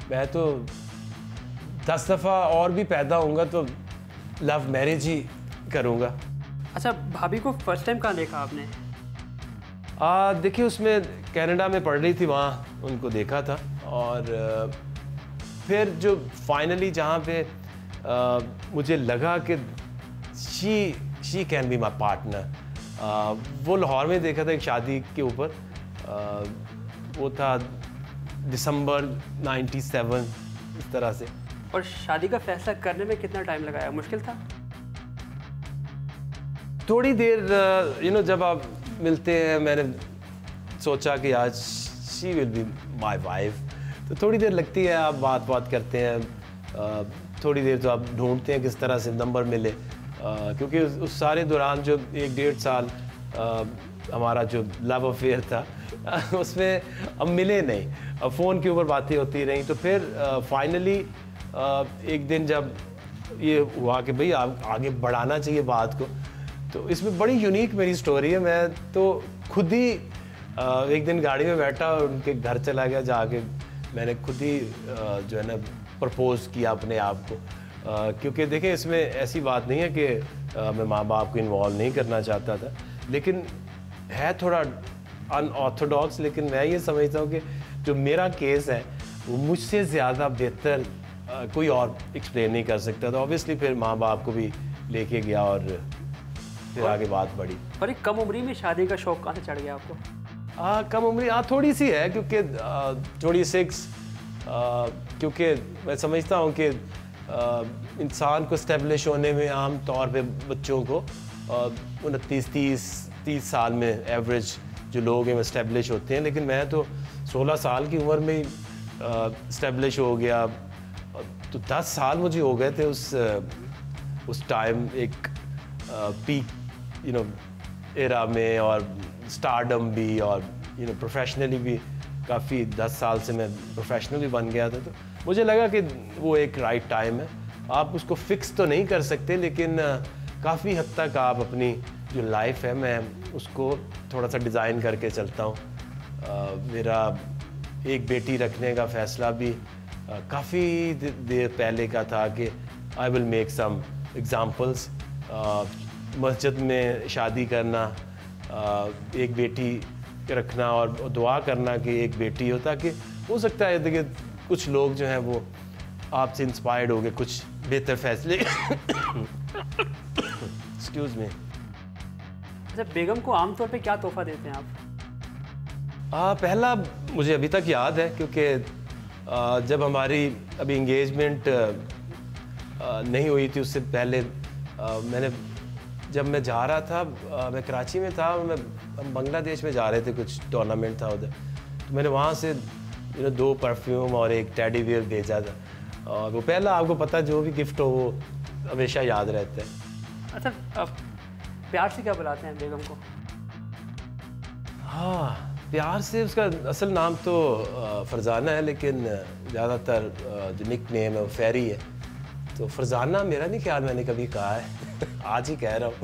Speaker 1: मैं तो 10 दफ़ा और भी पैदा होऊंगा तो लव मैरिज ही करूँगा।
Speaker 2: अच्छा, भाभी को फर्स्ट टाइम कहाँ देखा आपने?
Speaker 1: देखिए, उसमें कनाडा में पढ़ रही थी, वहाँ उनको देखा था। और फिर जो फाइनली जहाँ पे मुझे लगा कि she can be my partner, वो लाहौर में देखा था एक शादी के ऊपर। वो था दिसंबर 97 इस तरह से।
Speaker 2: और शादी का फैसला करने में कितना टाइम लगाया? मुश्किल था?
Speaker 1: थोड़ी देर जब आप मिलते हैं, मैंने सोचा कि आज she will be my wife. तो थोड़ी देर लगती है, आप बात करते हैं, थोड़ी देर तो आप ढूंढते हैं किस तरह से नंबर मिले, क्योंकि उस सारे दौरान जो 1-1.5 साल हमारा जो लव अफेयर था उसमें हम मिले नहीं, फ़ोन के ऊपर बातें होती रहीं। तो फिर फाइनली एक दिन जब ये हुआ कि भाई आप आगे बढ़ाना चाहिए बात को, तो इसमें बड़ी यूनिक मेरी स्टोरी है। मैं तो खुद ही एक दिन गाड़ी में बैठा और उनके घर चला गया, जाके मैंने खुद ही जो है ना प्रपोज़ किया अपने आप को। क्योंकि देखिए, इसमें ऐसी बात नहीं है कि मैं माँ बाप को इन्वॉल्व नहीं करना चाहता था, लेकिन है थोड़ा अनऑर्थोडॉक्स। लेकिन मैं ये समझता हूँ कि जो मेरा केस है वो मुझसे ज़्यादा बेहतर कोई और एक्सप्लेन नहीं कर सकता। तो ऑब्वियसली फिर माँ बाप को भी लेके गया और फिर आगे बात बढ़ी।
Speaker 2: और एक कम उम्री में शादी का शौक कहाँ से चढ़ गया आपको?
Speaker 1: कम उम्री थोड़ी सी है, क्योंकि 26, क्योंकि मैं समझता हूँ कि इंसान को स्टेब्लिश होने में आम तौर पे बच्चों को 29-30 साल में एवरेज जो लोग हैं वो स्टेब्लिश होते हैं। लेकिन मैं तो 16 साल की उम्र में ही स्टेब्लिश हो गया। तो 10 साल मुझे हो गए थे उस टाइम एक पीक एरा में, और स्टारडम भी, और प्रोफेशनली भी काफ़ी 10 साल से मैं प्रोफेशनल भी बन गया था। तो मुझे लगा कि वो एक राइट टाइम है। आप उसको फिक्स तो नहीं कर सकते, लेकिन काफ़ी हद तक आप अपनी जो लाइफ है मैं उसको थोड़ा सा डिज़ाइन करके चलता हूँ। मेरा एक बेटी रखने का फ़ैसला भी काफ़ी देर पहले का था कि I will make some examples. मस्जिद में शादी करना, एक बेटी रखना और दुआ करना कि एक बेटी हो, ताकि हो सकता है देखिए कुछ लोग जो हैं वो आपसे इंस्पायर्ड हो गए कुछ बेहतर फैसले। Excuse me.
Speaker 2: अच्छा, बेगम को आमतौर पे क्या तोहफा देते हैं आप?
Speaker 1: पहला मुझे अभी तक याद है, क्योंकि जब हमारी अभी इंगेजमेंट नहीं हुई थी उससे पहले जब मैं जा रहा था, मैं कराची में था, हम बांग्लादेश में जा रहे थे, कुछ टूर्नामेंट था उधर, तो मैंने वहाँ से 2 परफ्यूम और एक टेडी बियर भेजा था। और वो पहला, आपको पता जो भी गिफ्ट हो वो हमेशा याद रहता है।
Speaker 2: अच्छा, आप प्यार से क्या बुलाते हैं बेगम को?
Speaker 1: हाँ, प्यार से उसका असल नाम तो फरजाना है, लेकिन ज़्यादातर जो निक नेम है वो फेरी है। तो फरजाना मेरा नहीं ख्याल मैंने कभी कहा है आज ही कह रहा हूँ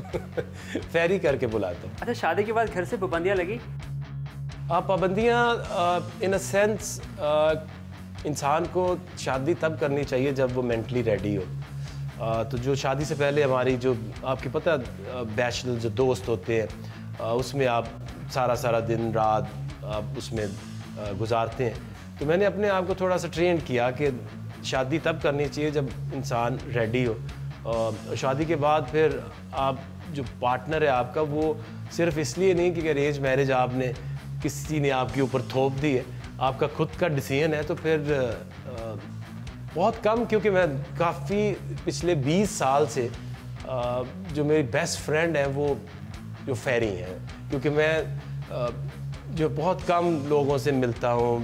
Speaker 1: फेरी करके बुलाता हूँ।
Speaker 2: अच्छा, शादी के बाद घर से पाबंदियाँ लगी?
Speaker 1: पाबंदियाँ इन अ सेंस इंसान को शादी तब करनी चाहिए जब वो मेंटली रेडी हो। तो जो शादी से पहले हमारी जो आपकी पता बैचलर जो दोस्त होते हैं उसमें आप सारा दिन रात आप उसमें गुजारते हैं। तो मैंने अपने आप को थोड़ा सा ट्रेन किया कि शादी तब करनी चाहिए जब इंसान रेडी हो। शादी के बाद फिर आप जो पार्टनर है आपका वो सिर्फ इसलिए नहीं कि अरेंज मैरिज आपने किसी ने आपके ऊपर थोप दी है, आपका खुद का डिसीजन है। तो फिर बहुत कम, क्योंकि मैं काफ़ी पिछले 20 साल से जो मेरी बेस्ट फ्रेंड है वो जो फेरी हैं, क्योंकि मैं जो बहुत कम लोगों से मिलता हूँ,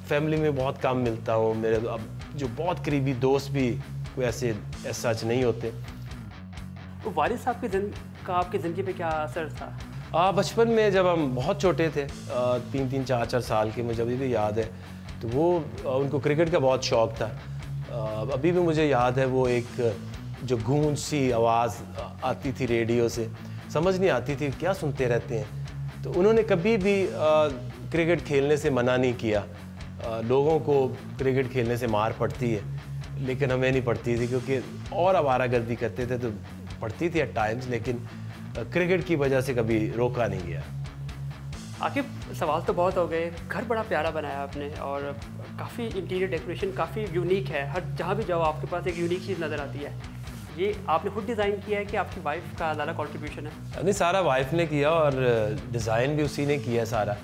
Speaker 1: फैमिली में बहुत कम मिलता हूँ, मेरे अब जो बहुत करीबी दोस्त भी कोई ऐसे सच नहीं होते।
Speaker 2: तो वालिद साहब का आपकी ज़िंदगी पे क्या असर था?
Speaker 1: बचपन में जब हम बहुत छोटे थे, 3-3, 4-4 साल के, मुझे अभी भी याद है, तो वो उनको क्रिकेट का बहुत शौक़ था। अभी भी मुझे याद है वो एक जो गूंज सी आवाज़ आती थी रेडियो से, समझ नहीं आती थी क्या सुनते रहते हैं। तो उन्होंने कभी भी क्रिकेट खेलने से मना नहीं किया। लोगों को क्रिकेट खेलने से मार पड़ती है, लेकिन हमें नहीं पड़ती थी, क्योंकि और आवारागर्दी करते थे तो पड़ती थी एट टाइम्स, लेकिन क्रिकेट की वजह से कभी रोका नहीं गया।
Speaker 2: आकिब, सवाल तो बहुत हो गए। घर बड़ा प्यारा बनाया आपने और काफ़ी इंटीरियर डेकोरेशन काफ़ी यूनिक है, हर जहाँ भी जाओ आपके पास एक यूनिक चीज़ नज़र आती है। ये आपने खुद डिज़ाइन किया है कि आपकी वाइफ का ज़्यादा कंट्रीब्यूशन है?
Speaker 1: नहीं, सारा वाइफ ने किया और डिज़ाइन भी उसी ने किया है सारा।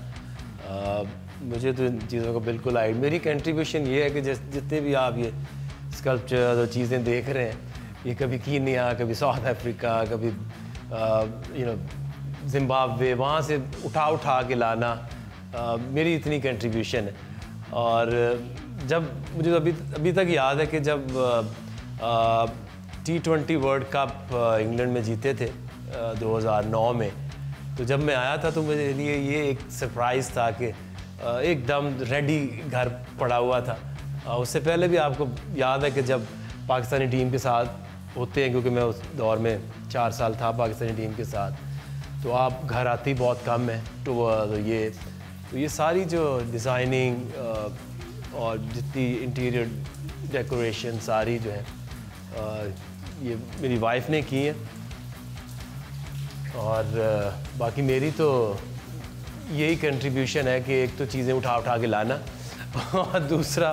Speaker 1: मुझे तो इन चीज़ों का बिल्कुल आइडिया, मेरी कंट्रीब्यूशन ये है कि जितने भी आप ये स्कल्पचर और चीज़ें देख रहे हैं, ये कभी कीनिया, कभी साउथ अफ्रीका, कभी जिम्बाब्वे, वहाँ से उठा के लाना मेरी इतनी कंट्रीब्यूशन है। और जब मुझे अभी तक याद है कि जब T20 वर्ल्ड कप इंग्लैंड में जीते थे 2009 में, तो जब मैं आया था तो मेरे लिए ये एक सरप्राइज़ था कि एकदम रेडी घर पड़ा हुआ था। उससे पहले भी आपको याद है कि जब पाकिस्तानी टीम के साथ होते हैं, क्योंकि मैं उस दौर में 4 साल था पाकिस्तानी टीम के साथ, तो आप घर आते ही बहुत कम है। तो ये सारी जो डिज़ाइनिंग और जितनी इंटीरियर डेकोरेशन सारी जो है ये मेरी वाइफ ने की है। और बाकी मेरी तो यही कंट्रीब्यूशन है कि एक तो चीज़ें उठा के लाना और दूसरा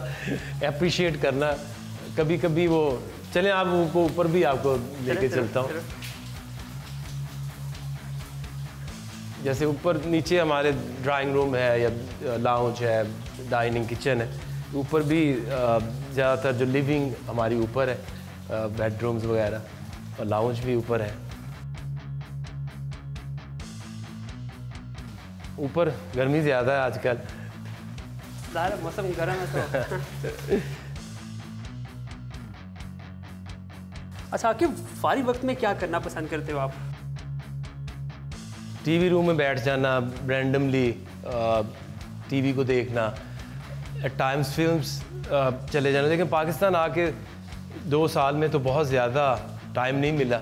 Speaker 1: अप्रिशिएट करना। कभी कभी वो चलें आपको ऊपर भी आपको लेके चलता हूँ। जैसे ऊपर नीचे हमारे ड्राइंग रूम है या लाउंज है, डाइनिंग किचन है, ऊपर भी ज़्यादातर जो लिविंग हमारी ऊपर है, बेडरूम्स वगैरह, और लाउंज भी ऊपर है। ऊपर गर्मी ज़्यादा है आजकल,
Speaker 2: मौसम गर्म है तो अच्छा, आकिब, फारिग वक्त में क्या करना पसंद करते हो आप?
Speaker 1: टीवी रूम में बैठ जाना, रैंडमली टीवी को देखना, एट टाइम्स फिल्म्स चले जाना। लेकिन पाकिस्तान आके 2 साल में तो बहुत ज़्यादा टाइम नहीं मिला।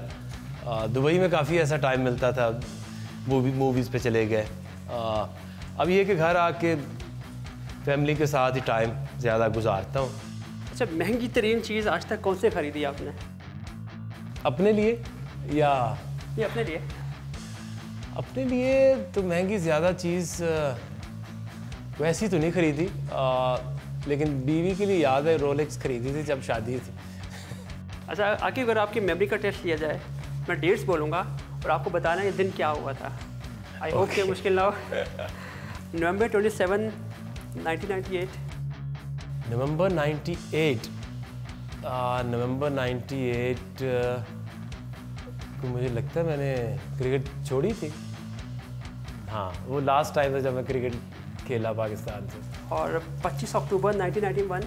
Speaker 1: दुबई में काफ़ी ऐसा टाइम मिलता था, मूवीज़ पे चले गए। अब ये कि घर आके फैमिली के साथ ही टाइम ज़्यादा गुजारता हूँ।
Speaker 2: अच्छा, महंगी तरीन चीज़ आज तक कौन से ख़रीदी आपने?
Speaker 1: अपने लिए या
Speaker 2: ये अपने लिए?
Speaker 1: अपने लिए तो महंगी ज़्यादा चीज़ वैसी तो नहीं खरीदी, लेकिन बीवी के लिए याद है रोलेक्स खरीदी थी जब शादी थी।
Speaker 2: अच्छा आकिब, अगर आपकी मेमोरी का टेस्ट लिया जाए, मैं डेट्स बोलूँगा और आपको बताना ये दिन क्या हुआ था। आई होप कि मुश्किल ना हो। November 27, 1998,
Speaker 1: नवंबर 98 नवंबर 98 को मुझे लगता है मैंने क्रिकेट छोड़ी थी। हाँ, वो लास्ट टाइम था जब मैं क्रिकेट खेला पाकिस्तान से।
Speaker 2: और 25 अक्टूबर 1991।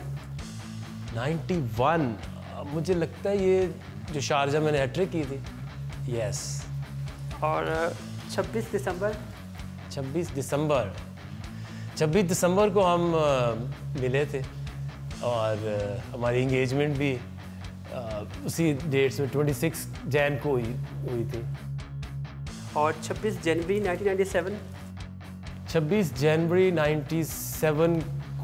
Speaker 1: 91 मुझे लगता है ये जो शारजा मैंने हैट्रिक की थी। यस।
Speaker 2: और 26 दिसंबर।
Speaker 1: 26 दिसंबर को हम मिले थे और हमारी इंगेजमेंट भी उसी डेट्स में 26 जैन को हुई थी।
Speaker 2: और 26 जनवरी 1997।
Speaker 1: 26 जनवरी 97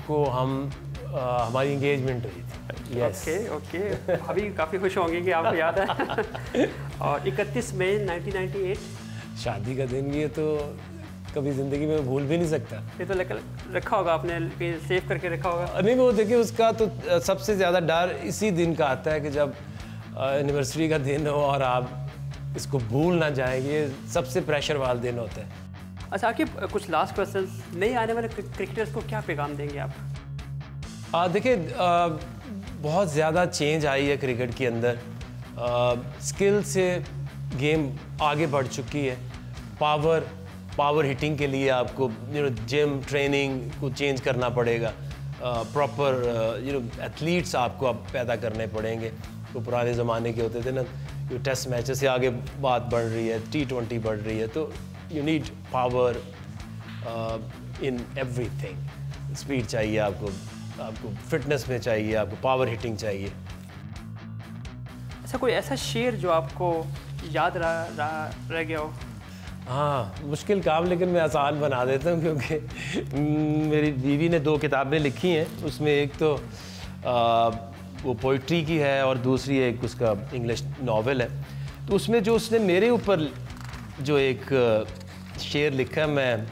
Speaker 1: को हमारी इंगेजमेंट हुई थी। यस।
Speaker 2: ओके अभी काफ़ी खुश होंगे कि आपको याद है। और 31 मई 1998।
Speaker 1: शादी का दिन ये तो कभी ज़िंदगी में भूल भी नहीं सकता।
Speaker 2: ये तो रखा होगा आपने, सेव करके रखा होगा।
Speaker 1: नहीं, वो देखिए उसका तो सबसे ज़्यादा डर इसी दिन का आता है कि जब एनिवर्सरी का दिन हो और आप इसको भूल ना जाएं। ये सबसे प्रेशर वाला दिन होता है।
Speaker 2: अच्छा आकिब, कुछ लास्ट क्वेश्चन, नए आने वाले क्रिकेटर्स को क्या पैगाम देंगे आप?
Speaker 1: देखिए बहुत ज़्यादा चेंज आई है क्रिकेट के अंदर। स्किल से गेम आगे बढ़ चुकी है। पावर हिटिंग के लिए आपको जिम ट्रेनिंग को चेंज करना पड़ेगा। प्रॉपर एथलीट्स आपको अब पैदा करने पड़ेंगे। तो पुराने ज़माने के होते थे ना, जो टेस्ट मैचेस से आगे बात बढ़ रही है, T20 बढ़ रही है, तो you need power in everything. Speed चाहिए आपको फिटनेस में चाहिए, आपको पावर हिटिंग चाहिए।
Speaker 2: अच्छा, कोई ऐसा शेर जो आपको याद रह गया हो?
Speaker 1: हाँ, मुश्किल काम लेकिन मैं आसान बना देता हूँ, क्योंकि मेरी बीवी ने 2 किताबें लिखी हैं। उसमें एक तो वो पोइट्री की है और दूसरी एक उसका इंग्लिश नावल है। तो उसमें जो उसने मेरे ऊपर जो एक शेर लिखा है, मैं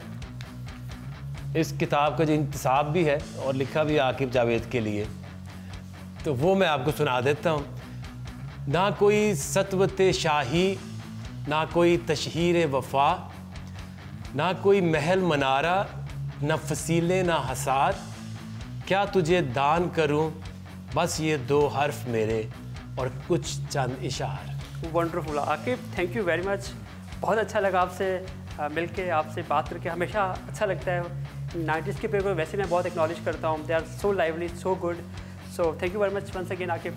Speaker 1: इस किताब का जो इंतसाब भी है और लिखा भी आकिब जावेद के लिए, तो वो मैं आपको सुना देता हूँ। ना कोई सतवते शाही, ना कोई तशहीर वफा, ना कोई महल मनारा, ना फसीले ना हसार, क्या तुझे दान करूं बस ये 2 हर्फ मेरे और कुछ चंद इशार।
Speaker 2: Wonderful Aqib, thank you very much. बहुत अच्छा लगा आपसे मिलके, आपसे बात करके। हमेशा अच्छा लगता है। 90s के पेपर वैसे मैं बहुत एक्नॉलेज करता हूँ। They are so lively, so good. So thank you very much once again Aqib.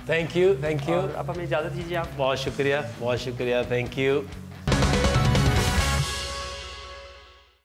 Speaker 1: Thank you.
Speaker 2: अब हमें इजाज़त दीजिए आप।
Speaker 1: बहुत शुक्रिया, थैंक यू।